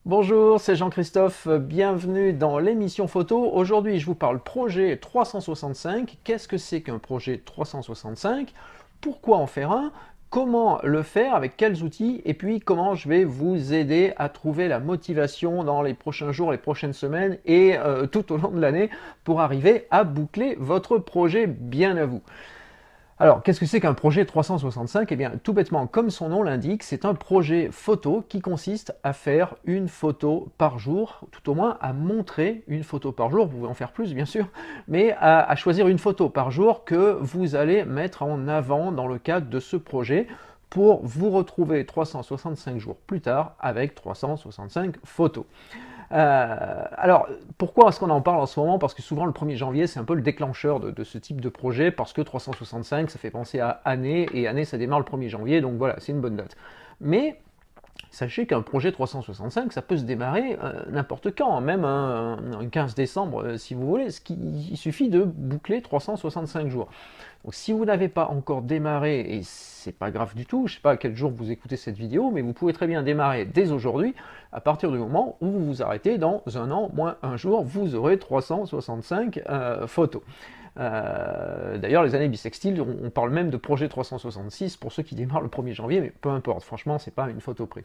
Bonjour, c'est Jean-Christophe, bienvenue dans l'émission photo. Aujourd'hui, je vous parle projet 365. Qu'est-ce que c'est qu'un projet 365? Pourquoi en faire un? Comment le faire? Avec quels outils? Et puis, comment je vais vous aider à trouver la motivation dans les prochains jours, les prochaines semaines et tout au long de l'année pour arriver à boucler votre projet bien à vous. Alors, qu'est-ce que c'est qu'un projet 365? Eh bien, tout bêtement, comme son nom l'indique, c'est un projet photo qui consiste à faire une photo par jour, tout au moins à montrer une photo par jour. Vous pouvez en faire plus, bien sûr, mais à choisir une photo par jour que vous allez mettre en avant dans le cadre de ce projet pour vous retrouver 365 jours plus tard avec 365 photos. Alors, pourquoi est-ce qu'on en parle en ce moment? Parce que souvent le 1er janvier, c'est un peu le déclencheur de ce type de projet, parce que 365, ça fait penser à année, et année, ça démarre le 1er janvier, donc voilà, c'est une bonne date. Mais sachez qu'un projet 365, ça peut se démarrer n'importe quand, même un 15 décembre si vous voulez. Il suffit de boucler 365 jours. Donc si vous n'avez pas encore démarré, et c'est pas grave du tout, je sais pas à quel jour vous écoutez cette vidéo, mais vous pouvez très bien démarrer dès aujourd'hui, à partir du moment où vous vous arrêtez dans un an, moins un jour, vous aurez 365 photos. D'ailleurs, les années bissextiles, on parle même de projet 366 pour ceux qui démarrent le 1er janvier, mais peu importe, franchement, c'est pas une photo près.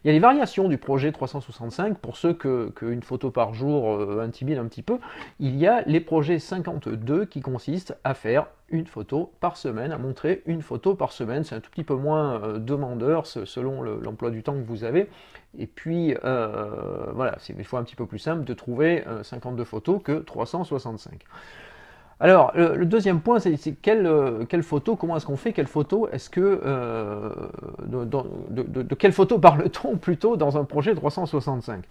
Il y a les variations du projet 365, pour ceux qu'une photo par jour intimide un petit peu. Il y a les projets 52 qui consistent à faire une photo par semaine, à montrer une photo par semaine. C'est un tout petit peu moins demandeur selon l'emploi du temps que vous avez. Et puis, voilà, c'est des fois un petit peu plus simple de trouver 52 photos que 365. Alors, le deuxième point, c'est quelle photo, comment est-ce qu'on fait, quelle photo, est-ce que, de quelle photo parle-t-on plutôt dans un projet 365?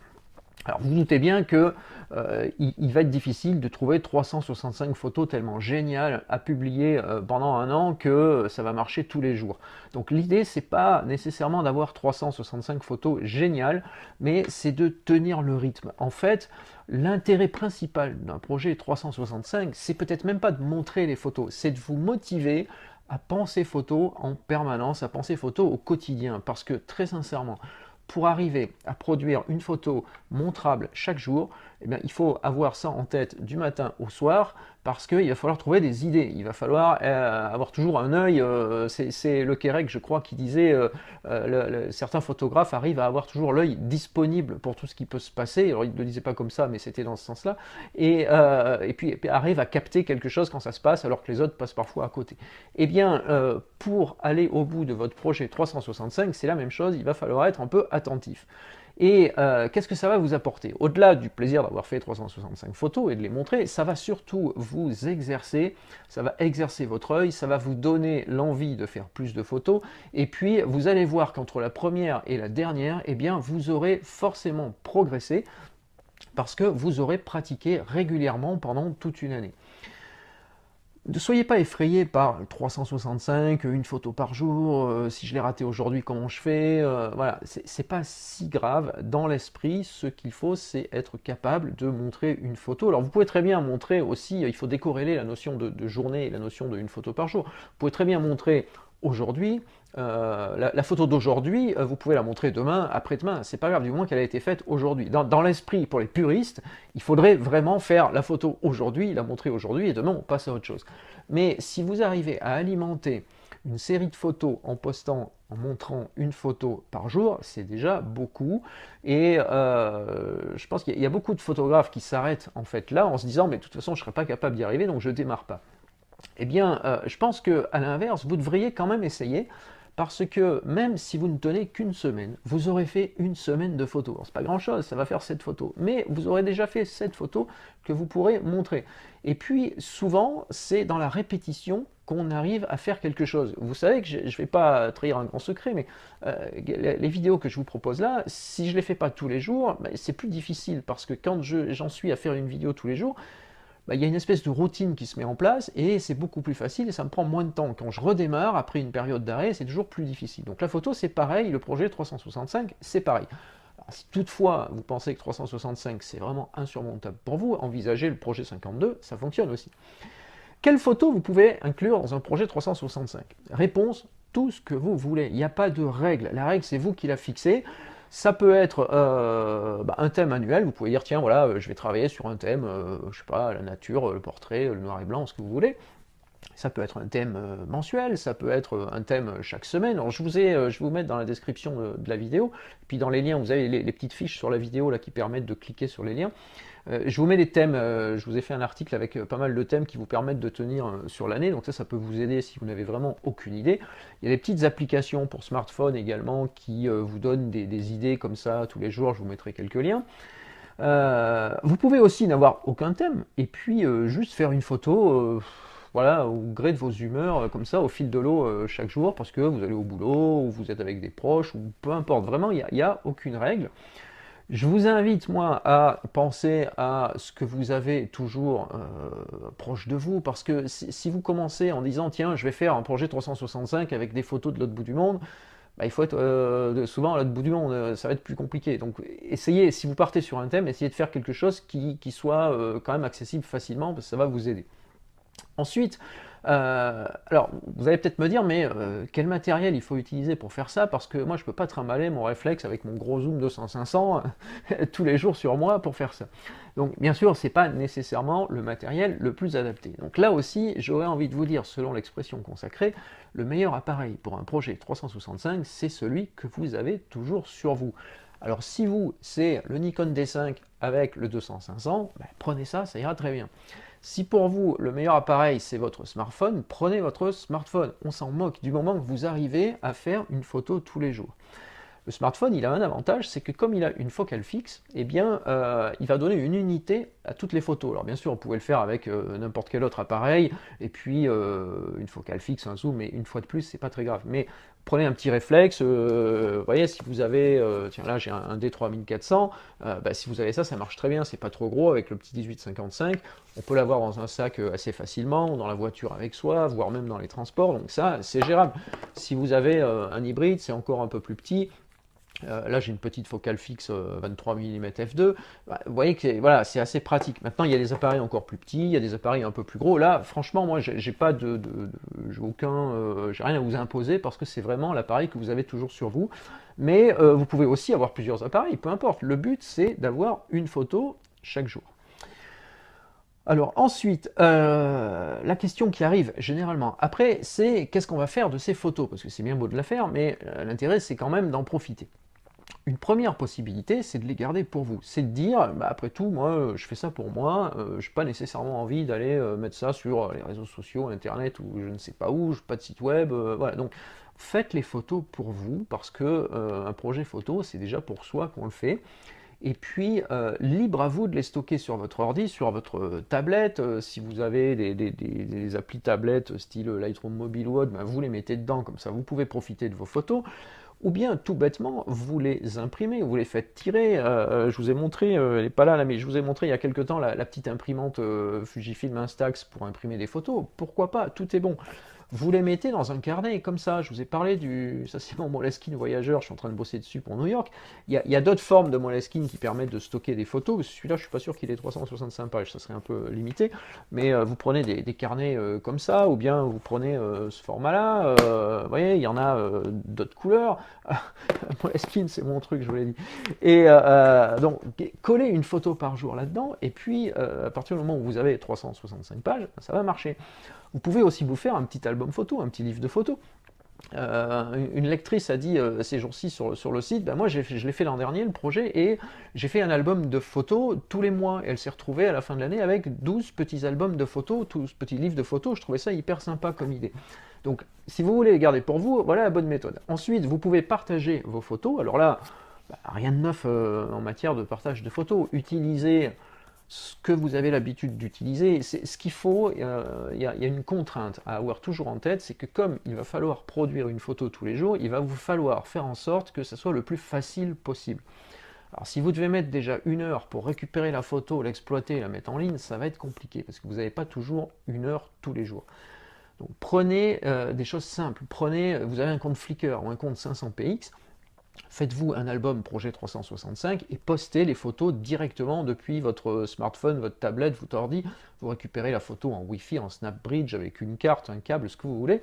Alors vous vous doutez bien que il va être difficile de trouver 365 photos tellement géniales à publier pendant un an que ça va marcher tous les jours. Donc l'idée c'est pas nécessairement d'avoir 365 photos géniales, mais c'est de tenir le rythme. En fait, l'intérêt principal d'un projet 365, c'est peut-être même pas de montrer les photos, c'est de vous motiver à penser photo en permanence, à penser photo au quotidien, parce que très sincèrement, pour arriver à produire une photo montrable chaque jour, eh bien, il faut avoir ça en tête du matin au soir, parce qu'il va falloir trouver des idées. Il va falloir avoir toujours un œil. C'est Le Quérec, je crois, qui disait certains photographes arrivent à avoir toujours l'œil disponible pour tout ce qui peut se passer. Alors, il ne le disait pas comme ça, mais c'était dans ce sens-là. Et puis arrive à capter quelque chose quand ça se passe, alors que les autres passent parfois à côté. Eh bien, pour aller au bout de votre projet 365, c'est la même chose. Il va falloir être un peu attentif. Et qu'est-ce que ça va vous apporter? Au-delà du plaisir d'avoir fait 365 photos et de les montrer, ça va surtout vous exercer, ça va exercer votre œil, ça va vous donner l'envie de faire plus de photos, et puis vous allez voir qu'entre la première et la dernière, eh bien, vous aurez forcément progressé parce que vous aurez pratiqué régulièrement pendant toute une année. Ne soyez pas effrayés par 365, une photo par jour, si je l'ai raté aujourd'hui, comment je fais? Voilà, c'est pas si grave. Dans l'esprit, ce qu'il faut, c'est être capable de montrer une photo. Alors vous pouvez très bien montrer aussi, il faut décorréler la notion de journée et la notion d'une photo par jour. Vous pouvez très bien montrer aujourd'hui, la photo d'aujourd'hui, vous pouvez la montrer demain, après-demain, c'est pas grave, du moment qu'elle a été faite aujourd'hui. Dans l'esprit, pour les puristes, il faudrait vraiment faire la photo aujourd'hui, la montrer aujourd'hui, et demain on passe à autre chose. Mais si vous arrivez à alimenter une série de photos en postant, en montrant une photo par jour, c'est déjà beaucoup. Et je pense qu'il y a beaucoup de photographes qui s'arrêtent en fait là en se disant mais de toute façon je ne serai pas capable d'y arriver donc je démarre pas. Eh bien, je pense qu'à l'inverse, vous devriez quand même essayer, parce que même si vous ne tenez qu'une semaine, vous aurez fait une semaine de photos. C'est pas grand chose, ça va faire 7 photos, mais vous aurez déjà fait 7 photos que vous pourrez montrer. Et puis, souvent, c'est dans la répétition qu'on arrive à faire quelque chose. Vous savez que je ne vais pas trahir un grand secret, mais les vidéos que je vous propose là, si je ne les fais pas tous les jours, ben, c'est plus difficile, parce que quand j'en suis à faire une vidéo tous les jours, bah, il y a une espèce de routine qui se met en place et c'est beaucoup plus facile et ça me prend moins de temps. Quand je redémarre après une période d'arrêt, c'est toujours plus difficile. Donc la photo, c'est pareil, le projet 365, c'est pareil. Alors, si toutefois vous pensez que 365 c'est vraiment insurmontable pour vous, envisagez le projet 52, ça fonctionne aussi. Quelle photo vous pouvez inclure dans un projet 365? Réponse, tout ce que vous voulez. Il n'y a pas de règle. La règle, c'est vous qui la fixez. Ça peut être un thème annuel, vous pouvez dire tiens voilà, je vais travailler sur un thème, je sais pas, la nature, le portrait, le noir et blanc, ce que vous voulez. Ça peut être un thème mensuel, ça peut être un thème chaque semaine. Alors je vais vous mettre dans la description de la vidéo, puis dans les liens, vous avez les petites fiches sur la vidéo là qui permettent de cliquer sur les liens. Je vous mets les thèmes, je vous ai fait un article avec pas mal de thèmes qui vous permettent de tenir sur l'année, donc ça peut vous aider si vous n'avez vraiment aucune idée. Il y a des petites applications pour smartphone également qui vous donnent des idées comme ça tous les jours, je vous mettrai quelques liens. Vous pouvez aussi n'avoir aucun thème et puis juste faire une photo voilà, au gré de vos humeurs, comme ça, au fil de l'eau chaque jour, parce que vous allez au boulot, ou vous êtes avec des proches, ou peu importe, vraiment, il n'y a aucune règle. Je vous invite, moi, à penser à ce que vous avez toujours proche de vous, parce que si vous commencez en disant, tiens, je vais faire un projet 365 avec des photos de l'autre bout du monde, bah, il faut être souvent à l'autre bout du monde, ça va être plus compliqué. Donc essayez, si vous partez sur un thème, essayez de faire quelque chose qui soit quand même accessible facilement, parce que ça va vous aider. Ensuite, alors vous allez peut-être me dire, mais quel matériel il faut utiliser pour faire ça? Parce que moi je ne peux pas trimballer mon réflexe avec mon gros zoom 200-500 tous les jours sur moi pour faire ça. Donc bien sûr, ce n'est pas nécessairement le matériel le plus adapté. Donc là aussi, j'aurais envie de vous dire, selon l'expression consacrée, le meilleur appareil pour un projet 365, c'est celui que vous avez toujours sur vous. Alors si vous, c'est le Nikon D5 avec le 200-500, ben, prenez ça, ça ira très bien. Si pour vous, le meilleur appareil, c'est votre smartphone, prenez votre smartphone. On s'en moque du moment que vous arrivez à faire une photo tous les jours. Le smartphone, il a un avantage, c'est que comme il a une focale fixe, eh bien, il va donner une unité à toutes les photos. Alors bien sûr, vous pouvez le faire avec n'importe quel autre appareil, et puis une focale fixe, un zoom, mais une fois de plus, c'est pas très grave. Mais prenez un petit réflexe, vous voyez, si vous avez, tiens là j'ai un D3400, bah, si vous avez ça, ça marche très bien, c'est pas trop gros avec le petit 1855, on peut l'avoir dans un sac assez facilement, dans la voiture avec soi, voire même dans les transports, donc ça, c'est gérable. Si vous avez un hybride, c'est encore un peu plus petit. Là, j'ai une petite focale fixe 23 mm f2. Vous voyez que voilà, c'est assez pratique. Maintenant, il y a des appareils encore plus petits, il y a des appareils un peu plus gros. Là, franchement, moi, j'ai pas j'ai rien à vous imposer parce que c'est vraiment l'appareil que vous avez toujours sur vous. Mais vous pouvez aussi avoir plusieurs appareils, peu importe. Le but, c'est d'avoir une photo chaque jour. Alors ensuite, la question qui arrive généralement après, c'est qu'est-ce qu'on va faire de ces photos? Parce que c'est bien beau de la faire, mais l'intérêt, c'est quand même d'en profiter. Une première possibilité, c'est de les garder pour vous. C'est de dire, bah, après tout, moi, je fais ça pour moi, je n'ai pas nécessairement envie d'aller mettre ça sur les réseaux sociaux, Internet, ou je ne sais pas où, je n'ai pas de site web, voilà. Donc, faites les photos pour vous, parce que un projet photo, c'est déjà pour soi qu'on le fait. Et puis, libre à vous de les stocker sur votre ordi, sur votre tablette. Si vous avez des applis tablettes style Lightroom Mobile ou autre, ben vous les mettez dedans, comme ça vous pouvez profiter de vos photos. Ou bien, tout bêtement, vous les imprimez, vous les faites tirer. Je vous ai montré, elle n'est pas là, mais je vous ai montré il y a quelques temps la petite imprimante Fujifilm Instax pour imprimer des photos. Pourquoi pas? Tout est bon. Vous les mettez dans un carnet comme ça. Je vous ai parlé ça c'est mon Moleskine Voyageur, je suis en train de bosser dessus pour New York. Il y a d'autres formes de Moleskine qui permettent de stocker des photos. Celui-là, je suis pas sûr qu'il ait 365 pages, ça serait un peu limité. Mais vous prenez des carnets comme ça, ou bien vous prenez ce format-là. Vous voyez, il y en a d'autres couleurs. Moleskine, c'est mon truc, je vous l'ai dit. Et donc, collez une photo par jour là-dedans, et puis à partir du moment où vous avez 365 pages, ça va marcher. Vous pouvez aussi vous faire un petit album photo, un petit livre de photos. Une lectrice a dit ces jours-ci sur le site, ben moi je l'ai fait l'an dernier le projet et j'ai fait un album de photos tous les mois et elle s'est retrouvée à la fin de l'année avec 12 petits albums de photos, 12 petits livres de photos, je trouvais ça hyper sympa comme idée. Donc si vous voulez les garder pour vous, voilà la bonne méthode. Ensuite vous pouvez partager vos photos, alors là rien de neuf en matière de partage de photos, utilisez ce que vous avez l'habitude d'utiliser. Ce qu'il faut, il y a une contrainte à avoir toujours en tête, c'est que comme il va falloir produire une photo tous les jours, il va vous falloir faire en sorte que ce soit le plus facile possible. Alors si vous devez mettre déjà 1 heure pour récupérer la photo, l'exploiter et la mettre en ligne, ça va être compliqué, parce que vous n'avez pas toujours 1 heure tous les jours. Donc prenez des choses simples, vous avez un compte Flickr ou un compte 500px, Faites-vous un album projet 365 et postez les photos directement depuis votre smartphone, votre tablette, votre ordi. Vous récupérez la photo en Wi-Fi, en SnapBridge, avec une carte, un câble, ce que vous voulez,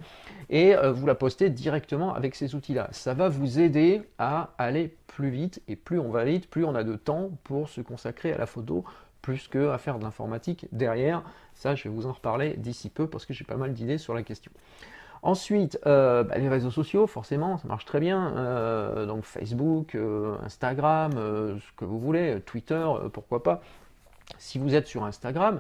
et vous la postez directement avec ces outils-là. Ça va vous aider à aller plus vite, et plus on va vite, plus on a de temps pour se consacrer à la photo, plus qu'à faire de l'informatique derrière. Ça, je vais vous en reparler d'ici peu, parce que j'ai pas mal d'idées sur la question. Ensuite, les réseaux sociaux, forcément, ça marche très bien. Donc Facebook, Instagram, ce que vous voulez, Twitter, pourquoi pas. Si vous êtes sur Instagram,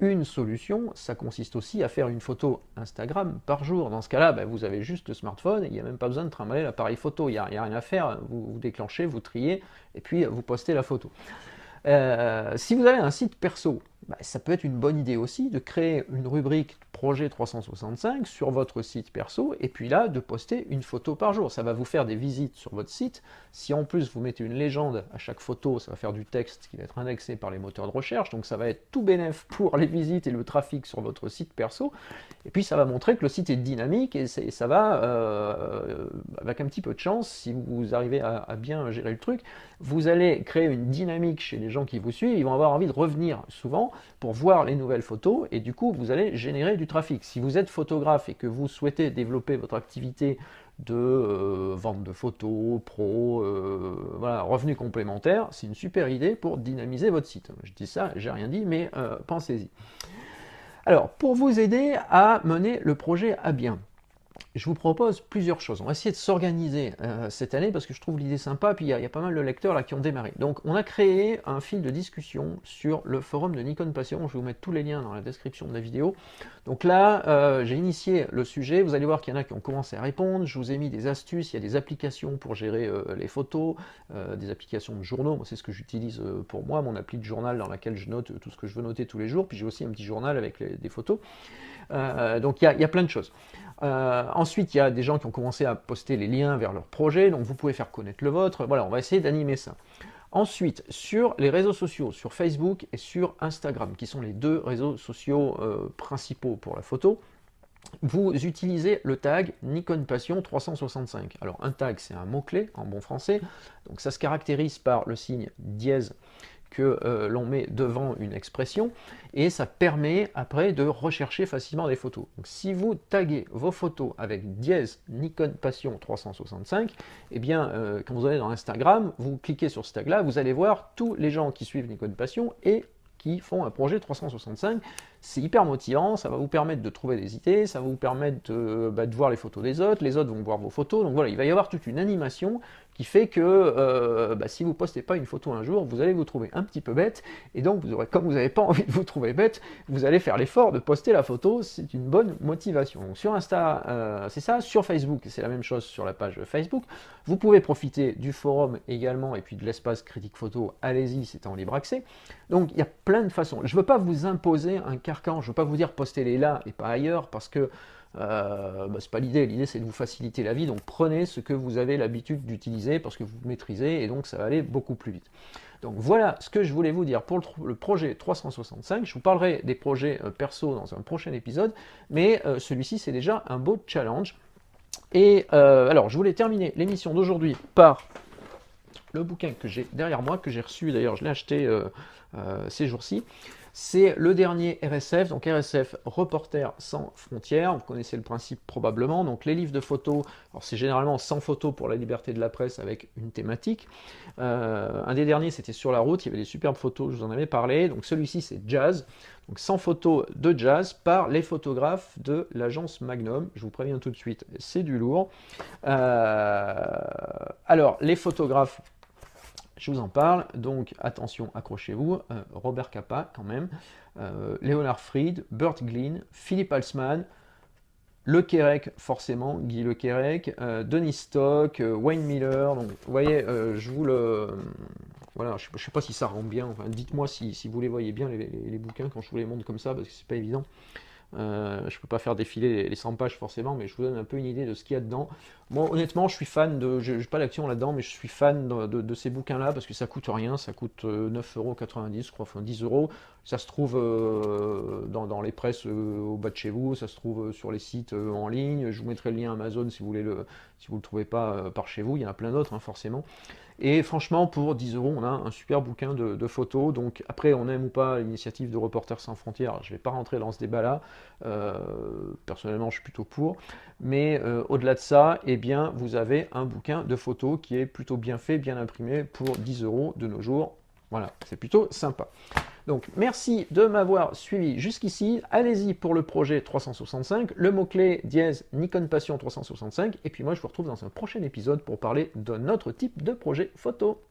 une solution, ça consiste aussi à faire une photo Instagram par jour. Dans ce cas-là, vous avez juste le smartphone, il n'y a même pas besoin de trimballer l'appareil photo, il n'y a rien à faire, vous déclenchez, vous triez, et puis vous postez la photo. Si vous avez un site perso, ça peut être une bonne idée aussi de créer une rubrique projet 365 sur votre site perso et puis là de poster une photo par jour. Ça va vous faire des visites sur votre site. Si en plus vous mettez une légende à chaque photo, ça va faire du texte qui va être indexé par les moteurs de recherche, donc ça va être tout bénef pour les visites et le trafic sur votre site perso. Et puis ça va montrer que le site est dynamique et ça va, avec un petit peu de chance, si vous arrivez à bien gérer le truc, vous allez créer une dynamique chez les gens qui vous suivent, ils vont avoir envie de revenir souvent pour voir les nouvelles photos et du coup vous allez générer du trafic. Si vous êtes photographe et que vous souhaitez développer votre activité de vente de photos, pro, voilà, revenus complémentaires, c'est une super idée pour dynamiser votre site. Je dis ça, j'ai rien dit, mais pensez-y. Alors, pour vous aider à mener le projet à bien, je vous propose plusieurs choses. On va essayer de s'organiser cette année parce que je trouve l'idée sympa, puis il y a pas mal de lecteurs là qui ont démarré. Donc on a créé un fil de discussion sur le forum de Nikon Passion, je vais vous mettre tous les liens dans la description de la vidéo. Donc là, j'ai initié le sujet, vous allez voir qu'il y en a qui ont commencé à répondre, je vous ai mis des astuces, il y a des applications pour gérer les photos, des applications de journaux, moi c'est ce que j'utilise pour moi, mon appli de journal dans laquelle je note tout ce que je veux noter tous les jours, puis j'ai aussi un petit journal avec des photos. Donc il y a plein de choses. Ensuite, il y a des gens qui ont commencé à poster les liens vers leur projet, donc vous pouvez faire connaître le vôtre. Voilà, on va essayer d'animer ça. Ensuite, sur les réseaux sociaux, sur Facebook et sur Instagram, qui sont les deux réseaux sociaux principaux pour la photo, vous utilisez le tag Nikon Passion 365. Alors un tag, c'est un mot-clé en bon français, donc ça se caractérise par le signe dièse que l'on met devant une expression et ça permet après de rechercher facilement des photos. Donc si vous taguez vos photos avec dièse Nikon Passion 365, eh bien quand vous allez dans Instagram, vous cliquez sur ce tag là, vous allez voir tous les gens qui suivent Nikon Passion et qui font un projet 365. C'est hyper motivant, ça va vous permettre de trouver des idées, ça va vous permettre de voir les photos des autres, les autres vont voir vos photos, donc voilà, il va y avoir toute une animation qui fait que si vous ne postez pas une photo un jour, vous allez vous trouver un petit peu bête, et donc vous aurez, comme vous n'avez pas envie de vous trouver bête, vous allez faire l'effort de poster la photo, c'est une bonne motivation. Donc sur Insta, c'est ça, sur Facebook, c'est la même chose sur la page Facebook. Vous pouvez profiter du forum également, et puis de l'espace critique photo, allez-y, c'est en libre accès. Donc il y a plein de façons. Je ne veux pas vous imposer un carcan, je ne veux pas vous dire postez-les là et pas ailleurs, parce que c'est pas l'idée c'est de vous faciliter la vie, donc prenez ce que vous avez l'habitude d'utiliser parce que vous maîtrisez et donc ça va aller beaucoup plus vite. Donc voilà ce que je voulais vous dire pour le projet 365, je vous parlerai des projets perso dans un prochain épisode, mais celui-ci c'est déjà un beau challenge. Et alors je voulais terminer l'émission d'aujourd'hui par le bouquin que j'ai derrière moi, que j'ai reçu d'ailleurs, je l'ai acheté ces jours-ci. C'est le dernier RSF, donc RSF, Reporters sans frontières, vous connaissez le principe probablement, donc les livres de photos, alors c'est généralement 100 photos pour la liberté de la presse avec une thématique. Un des derniers c'était sur la route, il y avait des superbes photos, je vous en avais parlé, donc celui-ci c'est Jazz, donc 100 photos de jazz par les photographes de l'agence Magnum, je vous préviens tout de suite, c'est du lourd. Alors les photographes, je vous en parle, donc attention, accrochez-vous, Robert Capa quand même, Leonard Fried, Burt Glynn, Philippe Halsman, Le Quérec forcément, Guy Le Quérec, Denis Stock, Wayne Miller, donc vous voyez, je vous le... Voilà, je ne sais pas si ça rend bien, enfin, dites-moi si vous les voyez bien les bouquins quand je vous les montre comme ça, parce que c'est pas évident. Je ne peux pas faire défiler les 100 pages forcément, mais je vous donne un peu une idée de ce qu'il y a dedans. Moi, honnêtement, je suis fan de. Je n'ai pas d'action là-dedans, mais je suis fan de ces bouquins-là parce que ça coûte rien. Ça coûte 9,90 €, je crois, enfin 10 euros. Ça se trouve dans les presses au bas de chez vous. Ça se trouve sur les sites en ligne. Je vous mettrai le lien Amazon si vous voulez si vous le trouvez pas par chez vous. Il y en a plein d'autres, hein, forcément. Et franchement, pour 10 euros, on a un super bouquin de photos. Donc après, on aime ou pas l'initiative de Reporters sans frontières, je ne vais pas rentrer dans ce débat-là. Personnellement, je suis plutôt pour. Mais au-delà de ça, eh bien, vous avez un bouquin de photos qui est plutôt bien fait, bien imprimé pour 10 euros de nos jours. Voilà, c'est plutôt sympa. Donc merci de m'avoir suivi jusqu'ici. Allez-y pour le projet 365, le mot-clé dièse Nikon Passion 365. Et puis moi je vous retrouve dans un prochain épisode pour parler d'un autre type de projet photo.